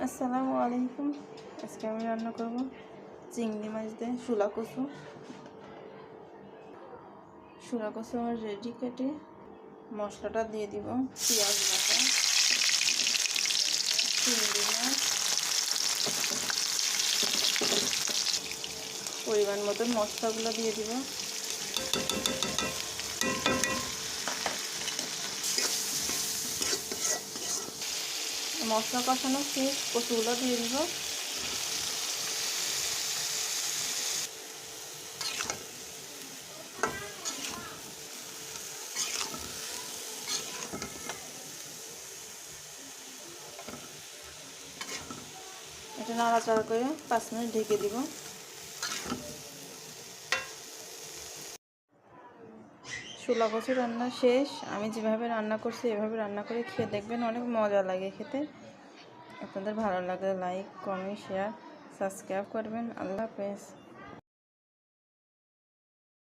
আসসালামু আলাইকুম। আজকে আমি রান্না করব চিংড়ি মাছ দিয়ে শুলা কচু। আমার রেডি কেটে মশলাটা দিয়ে দিব। পেঁয়াজ বাটা, চিংড়ি মাছ, পরিমাণ মতন মশলাগুলো দিয়ে দিব। মশলা কষানো শেষ, কচুগুলো দিয়ে দিব। এটা নাড়াচাড়া করে 5 মিনিট ঢেকে দিব। শুলা কচু রান্না শেষ। আমি যেভাবে রান্না করছি এভাবে রান্না করে খেয়ে দেখবেন, অনেক মজা লাগে খেতে। আপনাদের ভালো লাগলে লাইক, কমেন্ট, শেয়ার, সাবস্ক্রাইব করবেন। আল্লাহ হাফেজ।